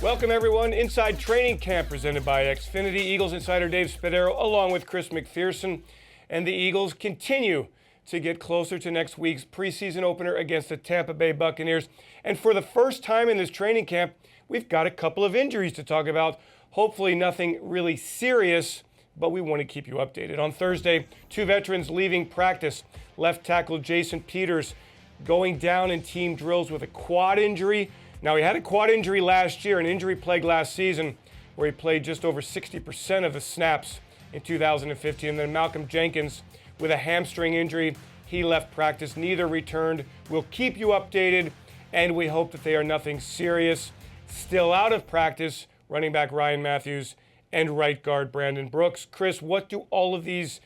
Welcome, everyone. Inside Training Camp presented by Xfinity. Eagles Insider Dave Spadaro along with Chris McPherson. And the Eagles continue to get closer to next week's preseason opener against the Tampa Bay Buccaneers. And for the first time in this training camp, we've got a couple of injuries to talk about. Hopefully nothing really serious, but we want to keep you updated. On Thursday, two veterans leaving practice. Left tackle Jason Peters going down in team drills with a quad injury. Now, he had a quad injury last year, an injury plague last season, where he played just over 60% of the snaps in 2015. And then Malcolm Jenkins with a hamstring injury. He left practice. Neither returned. We'll keep you updated, and we hope that they are nothing serious. Still out of practice, running back Ryan Matthews and right guard Brandon Brooks. Chris, what do all of these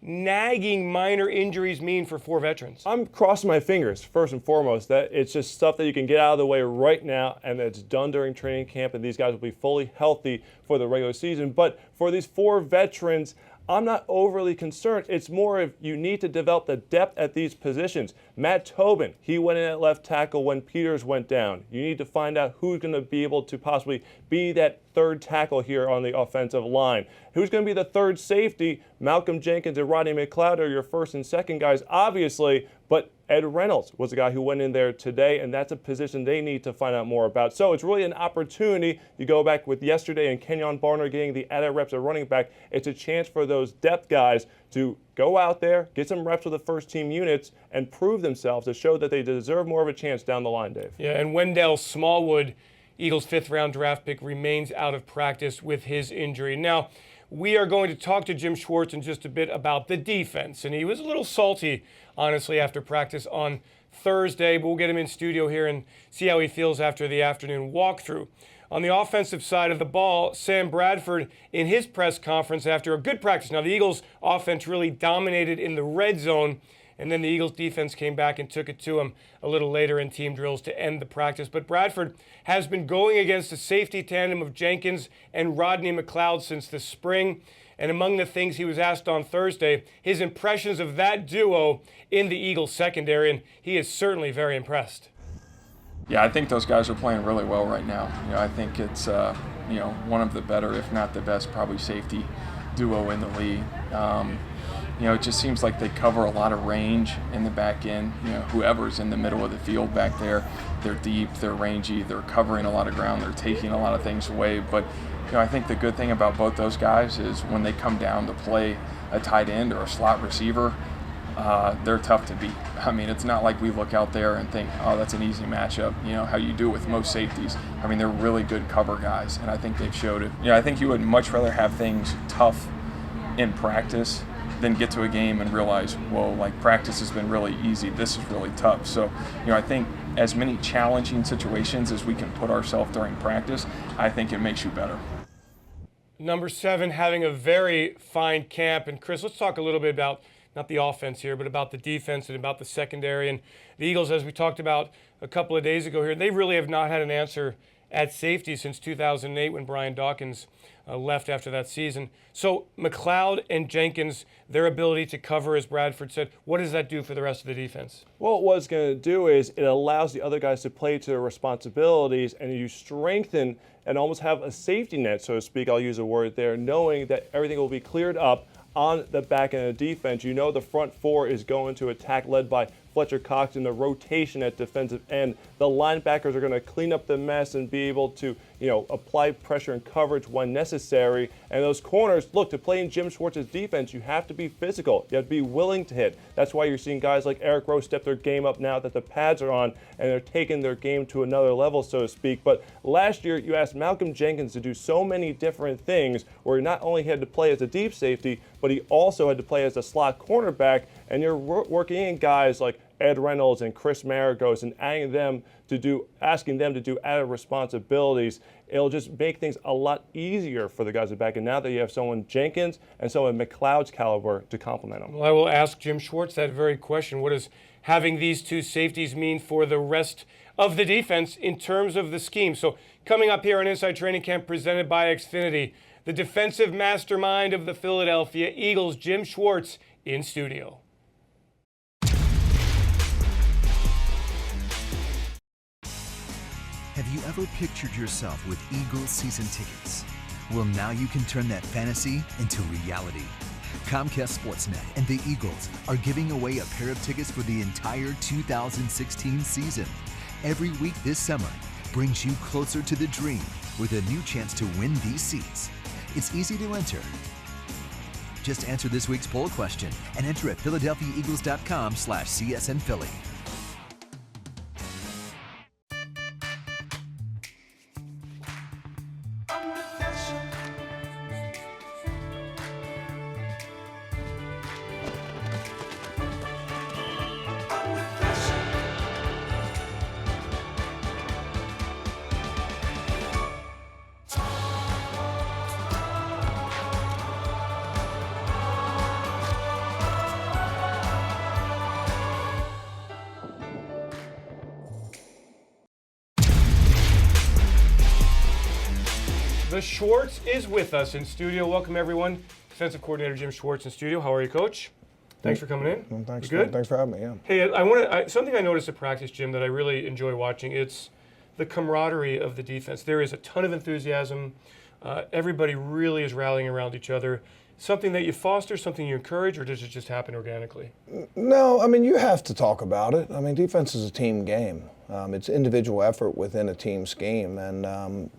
nagging minor injuries mean for four veterans? I'm crossing my fingers, first and foremost, that it's just stuff that you can get out of the way right now and that's done during training camp, and these guys will be fully healthy for the regular season. But for these four veterans, I'm not overly concerned. It's more of you need to develop the depth at these positions. Matt Tobin, he went in at left tackle when Peters went down. You need to find out who's going to be able to possibly be that third tackle here on the offensive line. Who's going to be the third safety? Malcolm Jenkins and Rodney McLeod are your first and second guys, obviously, but Ed Reynolds was the guy who went in there today, and that's a position they need to find out more about. So it's really an opportunity. You go back with yesterday and Kenyon Barner getting the added reps at running back. It's a chance for those depth guys to go out there, get some reps with the first team units, and prove themselves to show that they deserve more of a chance down the line, Dave. Yeah, and Wendell Smallwood, Eagles' fifth-round draft pick, remains out of practice with his injury. Now, we are going to talk to Jim Schwartz in just a bit about the defense, and he was a little salty, honestly, after practice on Thursday, but we'll get him in studio here and see how he feels after the afternoon walkthrough. On the offensive side of the ball, Sam Bradford, in his press conference after a good practice. Now, the Eagles' offense really dominated in the red zone, and then the Eagles' defense came back and took it to him a little later in team drills to end the practice. But Bradford has been going against the safety tandem of Jenkins and Rodney McLeod since the spring. And among the things he was asked on Thursday, his impressions of that duo in the Eagles' secondary, and he is certainly very impressed. Yeah, I think those guys are playing really well right now. I think it's one of the better, if not the best, probably safety duo in the league. It just seems like they cover a lot of range in the back end. Whoever's in the middle of the field back there, they're deep, they're rangy, they're covering a lot of ground, they're taking a lot of things away. But I think the good thing about both those guys is when they come down to play a tight end or a slot receiver, they're tough to beat. I mean, it's not like we look out there and think, oh, that's an easy matchup, how you do with most safeties. I mean, they're really good cover guys, and I think they've showed it. I think you would much rather have things tough in practice than get to a game and realize, well, like practice has been really easy, this is really tough. So, I think as many challenging situations as we can put ourselves during practice, I think it makes you better. Number 7 having a very fine camp. And Chris, let's talk a little bit about not the offense here, but about the defense and about the secondary. And the Eagles, as we talked about a couple of days ago here, they really have not had an answer at safety since 2008 when Brian Dawkins left after that season. So McLeod and Jenkins, their ability to cover, as Bradford said, what does that do for the rest of the defense? Well, what it's going to do is it allows the other guys to play to their responsibilities, and you strengthen and almost have a safety net, so to speak, I'll use a word there, knowing that everything will be cleared up on the back end of the defense. You know the front four is going to attack, led by Fletcher Cox in the rotation at defensive end. The linebackers are going to clean up the mess and be able to, apply pressure and coverage when necessary. And those corners, look, to play in Jim Schwartz's defense, you have to be physical. You have to be willing to hit. That's why you're seeing guys like Eric Rowe step their game up now that the pads are on, and they're taking their game to another level, so to speak. But last year, you asked Malcolm Jenkins to do so many different things where he not only had to play as a deep safety, but he also had to play as a slot cornerback, and you're working in guys like Ed Reynolds and Chris Maragos and asking them to do added responsibilities. It'll just make things a lot easier for the guys at back. And now that you have someone Jenkins and someone McLeod's caliber to complement them. Well, I will ask Jim Schwartz that very question. What does having these two safeties mean for the rest of the defense in terms of the scheme? So coming up here on Inside Training Camp presented by Xfinity, the defensive mastermind of the Philadelphia Eagles, Jim Schwartz, in studio. Have you ever pictured yourself with Eagles season tickets? Well, now you can turn that fantasy into reality. Comcast Sportsnet and the Eagles are giving away a pair of tickets for the entire 2016 season. Every week this summer brings you closer to the dream with a new chance to win these seats. It's easy to enter. Just answer this week's poll question and enter at PhiladelphiaEagles.com/CSNPhilly. The Schwartz is with us in studio. Welcome, everyone. Defensive coordinator Jim Schwartz in studio. How are you, Coach? Thanks for coming in. Well, thanks. You good? Thanks for having me. Yeah. Hey, something I noticed at practice, Jim, that I really enjoy watching. It's the camaraderie of the defense. There is a ton of enthusiasm. Everybody really is rallying around each other. Something that you foster, something you encourage, or does it just happen organically? No, I mean, you have to talk about it. I mean, defense is a team game. It's individual effort within a team scheme, and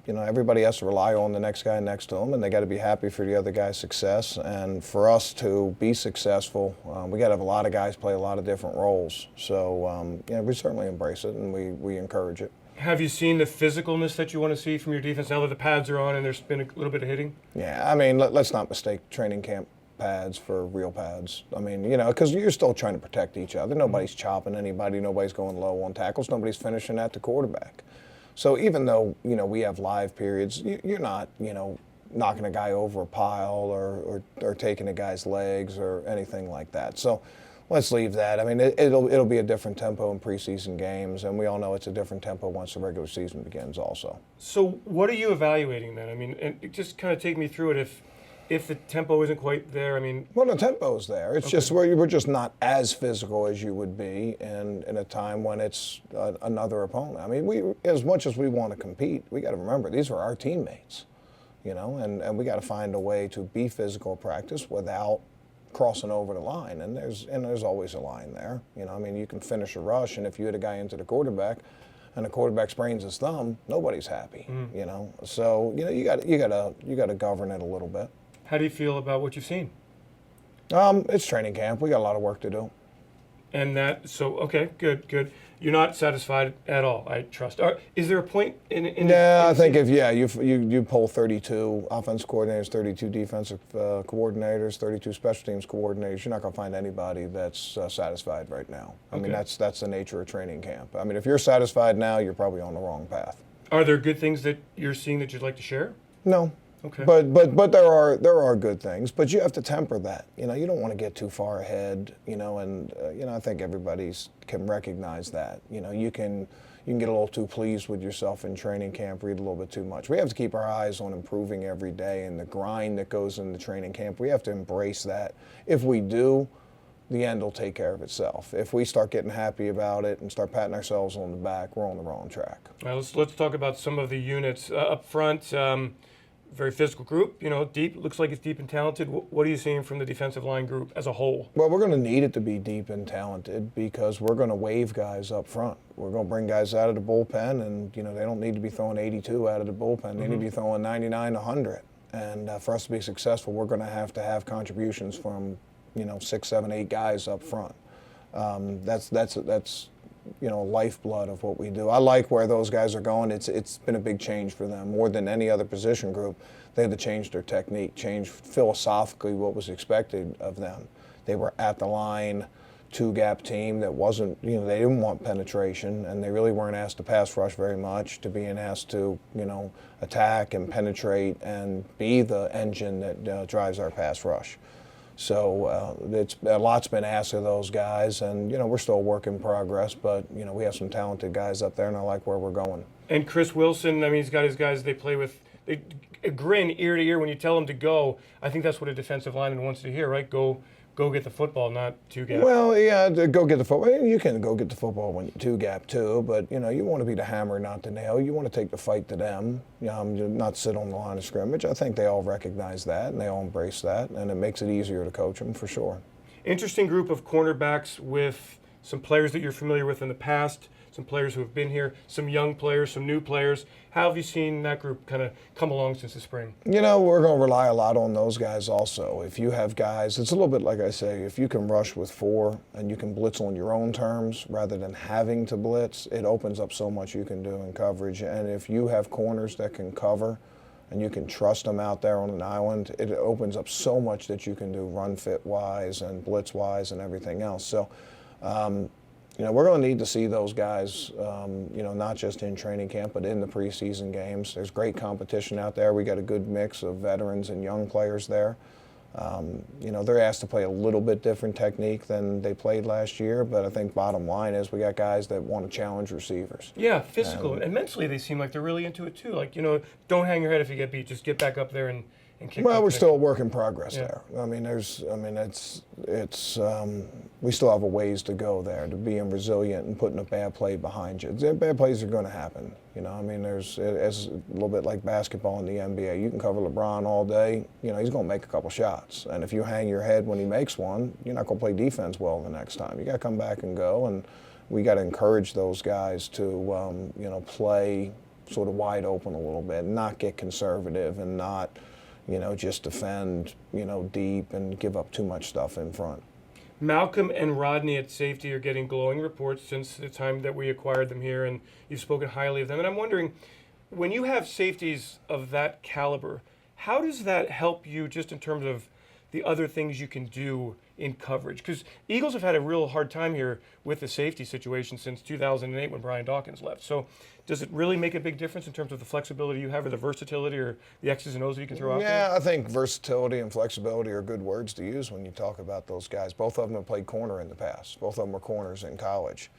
everybody has to rely on the next guy next to them, and they got to be happy for the other guy's success. And for us to be successful, we got to have a lot of guys play a lot of different roles. So we certainly embrace it, and we encourage it. Have you seen the physicalness that you want to see from your defense now that the pads are on and there's been a little bit of hitting? Yeah, I mean, let's not mistake training camp pads for real pads. I mean, because you're still trying to protect each other. Nobody's chopping anybody. Nobody's going low on tackles. Nobody's finishing at the quarterback. So even though, we have live periods, you're not, knocking a guy over a pile or taking a guy's legs or anything like that. So let's leave that. I mean, it'll be a different tempo in preseason games, and we all know it's a different tempo once the regular season begins also. So what are you evaluating then? I mean, and just kind of take me through it if the tempo isn't quite there. I mean, well, the tempo's there. It's just we're just not as physical as you would be in a time when it's another opponent. I mean, we as much as we want to compete, we got to remember these are our teammates, and we got to find a way to be physical practice without crossing over the line, and there's always a line there. I mean, you can finish a rush, and if you hit a guy into the quarterback, and the quarterback sprains his thumb, nobody's happy. So you got to govern it a little bit. How do you feel about what you've seen? It's training camp. We got a lot of work to do. And okay, good. You're not satisfied at all, I trust. Is there a point in I think if you poll 32 offense coordinators, 32 defensive coordinators, 32 special teams coordinators, you're not going to find anybody that's satisfied right now. I mean, that's the nature of training camp. I mean, if you're satisfied now, you're probably on the wrong path. Are there good things that you're seeing that you'd like to share? No. Okay. But there are good things, but you have to temper that. You don't want to get too far ahead. And I think everybody can recognize that. You can get a little too pleased with yourself in training camp, read a little bit too much. We have to keep our eyes on improving every day, and the grind that goes into training camp. We have to embrace that. If we do, the end will take care of itself. If we start getting happy about it and start patting ourselves on the back, we're on the wrong track. All right, let's talk about some of the units up front. Very physical group, deep. Looks like it's deep and talented. What are you seeing from the defensive line group as a whole? Well, we're going to need it to be deep and talented because we're going to waive guys up front. We're going to bring guys out of the bullpen, and they don't need to be throwing 82 out of the bullpen. They need to be throwing 99 to 100. And for us to be successful, we're going to have contributions from 6, 7, 8 guys up front. That's lifeblood of what we do. I like where those guys are going. It's been a big change for them more than any other position group. They had to change their technique, change philosophically what was expected of them. They were at the line, two-gap team that wasn't, they didn't want penetration, and they really weren't asked to pass rush very much, to being asked to, attack and penetrate and be the engine that drives our pass rush. So a lot's been asked of those guys, and we're still a work in progress, but we have some talented guys up there, and I like where we're going. And Chris Wilson, I mean, he's got his guys they play with. They grin ear to ear when you tell them to go. I think that's what a defensive lineman wants to hear, right? Go go get the football, not two-gap. Well, yeah, to go get the football. You can go get the football when you two-gap too, but you want to be the hammer, not the nail. You want to take the fight to them, not sit on the line of scrimmage. I think they all recognize that and they all embrace that, and it makes it easier to coach them for sure. Interesting group of cornerbacks with some players that you're familiar with in the past, some players who have been here, some young players, some new players. How have you seen that group kind of come along since the spring? We're going to rely a lot on those guys also. If you have guys, it's a little bit like I say, if you can rush with 4 and you can blitz on your own terms rather than having to blitz, it opens up so much you can do in coverage. And if you have corners that can cover and you can trust them out there on an island, it opens up so much that you can do run fit wise and blitz wise and everything else. So, we're going to need to see those guys, not just in training camp, but in the preseason games. There's great competition out there. We got a good mix of veterans and young players there. They're asked to play a little bit different technique than they played last year, but I think bottom line is we got guys that want to challenge receivers. Yeah, physical. And mentally they seem like they're really into it too. Like, don't hang your head if you get beat. Just get back up there and kick. Well, we're still a work in progress there. We still have a ways to go there to being resilient and putting a bad play behind you. Bad plays are going to happen. It's a little bit like basketball in the NBA. You can cover LeBron all day. He's going to make a couple shots. And if you hang your head when he makes one, you're not going to play defense well the next time. You got to come back and go. And we got to encourage those guys to, play sort of wide open a little bit, not get conservative and not, just defend, deep and give up too much stuff in front. Malcolm and Rodney at safety are getting glowing reports since the time that we acquired them here, and you've spoken highly of them. And I'm wondering, when you have safeties of that caliber, how does that help you just in terms of the other things you can do in coverage? Because Eagles have had a real hard time here with the safety situation since 2008 when Brian Dawkins left. So does it really make a big difference in terms of the flexibility you have or the versatility or the X's and O's that you can throw out there? Yeah, I think versatility and flexibility are good words to use when you talk about those guys. Both of them have played corner in the past. Both of them were corners in college.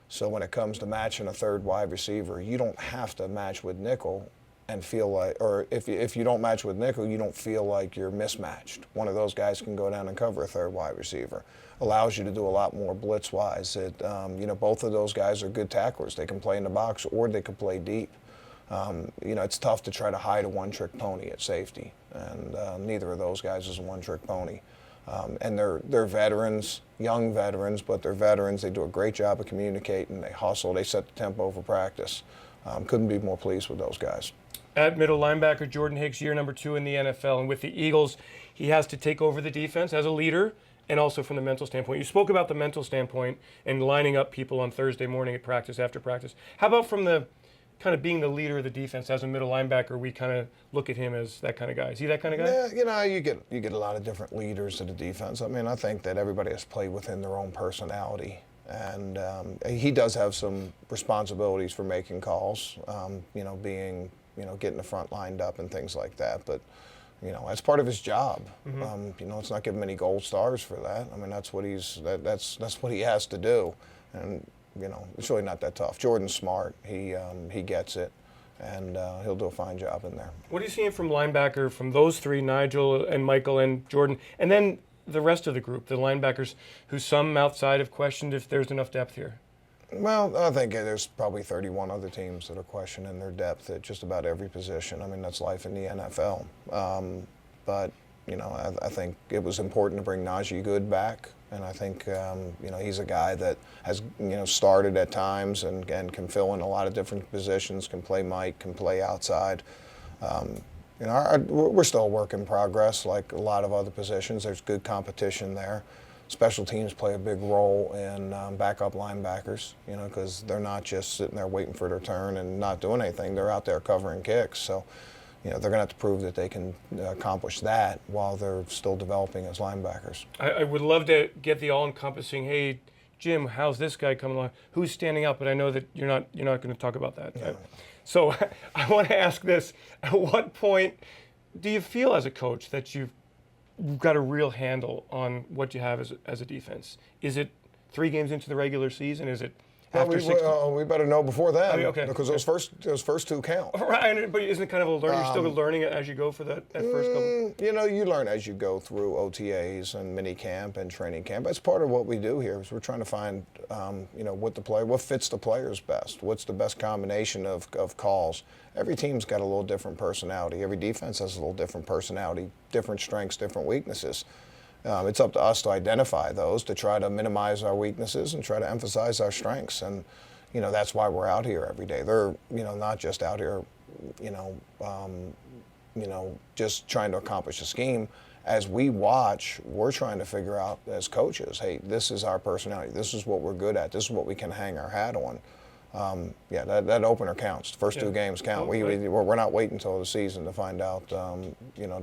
So when it comes to matching a third wide receiver, you don't have to match with nickel and feel like, or if you don't match with nickel, you don't feel like you're mismatched. One of those guys can go down and cover a third wide receiver. Allows you to do a lot more blitz-wise. Both of those guys are good tacklers. They can play in the box or they can play deep. It's tough to try to hide a one-trick pony at safety, and neither of those guys is a one-trick pony. And they're veterans, young veterans, but they're veterans. They do a great job of communicating. They hustle. They set the tempo for practice. Couldn't be more pleased with those guys. At middle linebacker, Jordan Hicks, year number 2 in the NFL. And with the Eagles, he has to take over the defense as a leader and also from the mental standpoint. You spoke about the mental standpoint and lining up people on Thursday morning at practice, after practice. How about from the kind of being the leader of the defense as a middle linebacker? We kind of look at him as that kind of guy. Is he that kind of guy? Yeah, you get a lot of different leaders of the defense. I think that everybody has played within their own personality. And he does have some responsibilities for making calls, getting the front lined up and things like that. But, that's part of his job. Mm-hmm. Let's not give him any gold stars for that. That's what that's what he has to do. And, it's really not that tough. Jordan's smart. He gets it. And he'll do a fine job in there. What are you seeing from linebacker, from those three, Nigel and Michael and Jordan, and then the rest of the group, the linebackers, who some outside have questioned if there's enough depth here? Well, I think there's probably 31 other teams that are questioning their depth at just about every position. That's life in the NFL. But I think it was important to bring Najee Good back. And I think, he's a guy that has, started at times and can fill in a lot of different positions, can play Mike, can play outside. We're still a work in progress, like a lot of other positions. There's good competition there. Special teams play a big role in backup linebackers, because they're not just sitting there waiting for their turn and not doing anything. They're out there covering kicks. So, they're going to have to prove that they can accomplish that while they're still developing as linebackers. I would love to get the all-encompassing, hey, Jim, how's this guy coming along? Who's standing out? But I know that you're not going to talk about that. Yeah. So I want to ask this. At what point do you feel as a coach that you've got a real handle on what you have as a defense? Is it 3 games into the regular season? Is it after 16? We better know before then, Okay. because those first two count. Right, but isn't it kind of a learning? You're still learning it as you go for that first couple? You learn as you go through OTAs and mini camp and training camp. That's part of what we do here. Is we're trying to find, what fits the players best. What's the best combination of calls? Every team's got a little different personality. Every defense has a little different personality, different strengths, different weaknesses. It's up to us to identify those, to try to minimize our weaknesses and try to emphasize our strengths. And, that's why we're out here every day. They're, not just out here, just trying to accomplish a scheme. As we watch, we're trying to figure out as coaches, hey, this is our personality. This is what we're good at. This is what we can hang our hat on. That opener counts. The first two games count. We're not waiting until the season to find out, to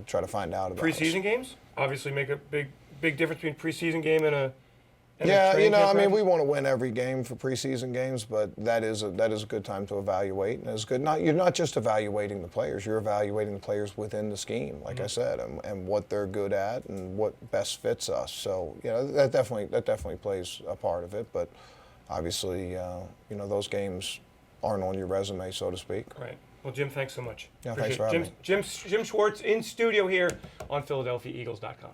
try to find out about preseason games obviously make a big difference between preseason game and a we want to win every game for preseason games, but that is a good time to evaluate, and it's good. You're not just evaluating the players; you're evaluating the players within the scheme, like I said, and what they're good at and what best fits us. So that definitely plays a part of it, but. Obviously, those games aren't on your resume, so to speak. Right. Well, Jim, thanks so much. Yeah, thanks for having me. Jim Schwartz in studio here on PhiladelphiaEagles.com.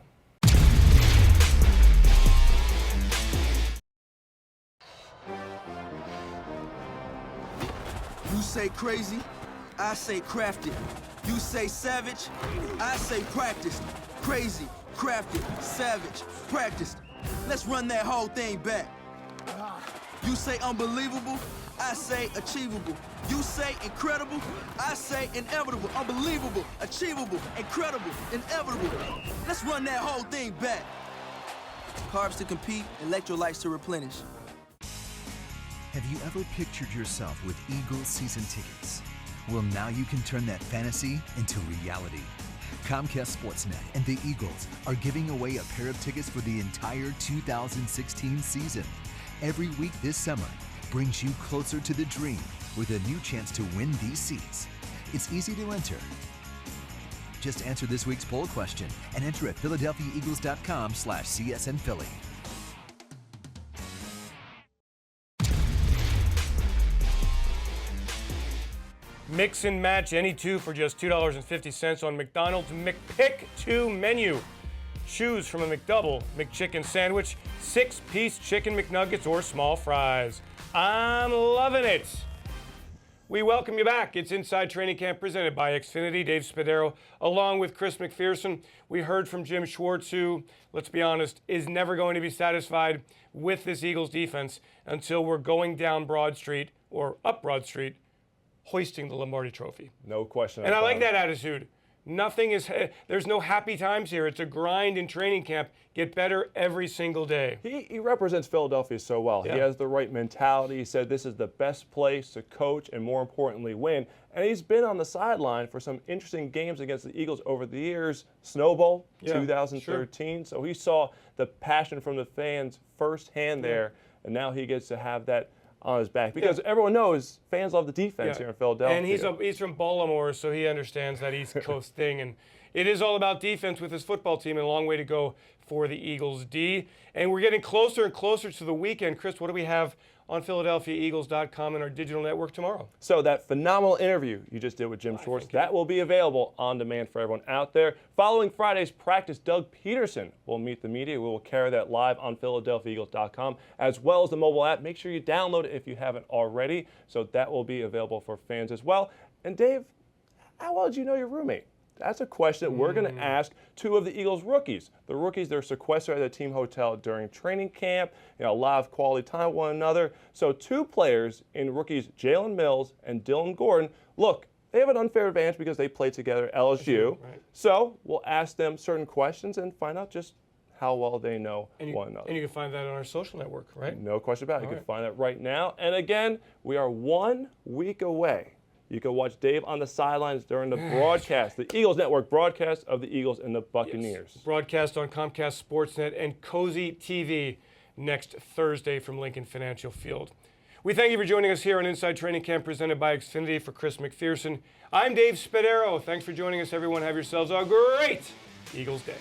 You say crazy, I say crafted. You say savage, I say practiced. Crazy, crafted, savage, practiced. Let's run that whole thing back. You say unbelievable, I say achievable. You say incredible, I say inevitable. Unbelievable, achievable, incredible, inevitable. Let's run that whole thing back. Carbs to compete, electrolytes to replenish. Have you ever pictured yourself with Eagles season tickets? Well, now you can turn that fantasy into reality. Comcast Sportsnet and the Eagles are giving away a pair of tickets for the entire 2016 season. Every week this summer brings you closer to the dream with a new chance to win these seats. It's easy to enter. Just answer this week's poll question and enter at PhiladelphiaEagles.com/CSNPhilly. Mix and match any two for just $2.50 on McDonald's McPick 2 menu. Choose from a McDouble, McChicken sandwich, 6-piece chicken McNuggets, or small fries. I'm loving it. We welcome you back. It's Inside Training Camp presented by Xfinity. Dave Spadaro, along with Chris McPherson. We heard from Jim Schwartz, who, let's be honest, is never going to be satisfied with this Eagles defense until we're going down Broad Street or up Broad Street, hoisting the Lombardi Trophy. No question. And I like that attitude. There's no happy times here. It's a grind in training camp. Get better every single day. He represents Philadelphia so well. Yeah. He has the right mentality. He said this is the best place to coach and, more importantly, win. And he's been on the sideline for some interesting games against the Eagles over the years. Snow Bowl, 2013. Sure. So he saw the passion from the fans firsthand there, and now he gets to have that on his back, because everyone knows fans love the defense here in Philadelphia. And he's from Baltimore, so he understands that East Coast thing. And it is all about defense with his football team, and a long way to go for the Eagles D. And we're getting closer and closer to the weekend. Chris, what do we have on PhiladelphiaEagles.com and our digital network tomorrow? So that phenomenal interview you just did with Jim Schwartz, that will be available on demand for everyone out there. Following Friday's practice, Doug Peterson will meet the media. We will carry that live on PhiladelphiaEagles.com as well as the mobile app. Make sure you download it if you haven't already. So that will be available for fans as well. And Dave, how well did you know your roommate? That's a question that we're going to ask two of the Eagles rookies. The rookies, they're sequestered at the team hotel during training camp, a lot of quality time with one another. So two players in rookies, Jalen Mills and Dylan Gordon, look, they have an unfair advantage because they played together at LSU. Right. So we'll ask them certain questions and find out just how well they know one another. And you can find that on our social network, right? No question about it. You can find that right now. And again, we are 1 week away. You can watch Dave on the sidelines during the broadcast, the Eagles Network broadcast of the Eagles and the Buccaneers. Yes. Broadcast on Comcast Sportsnet and Cozy TV next Thursday from Lincoln Financial Field. We thank you for joining us here on Inside Training Camp presented by Xfinity. For Chris McPherson, I'm Dave Spadaro. Thanks for joining us, everyone. Have yourselves a great Eagles Day.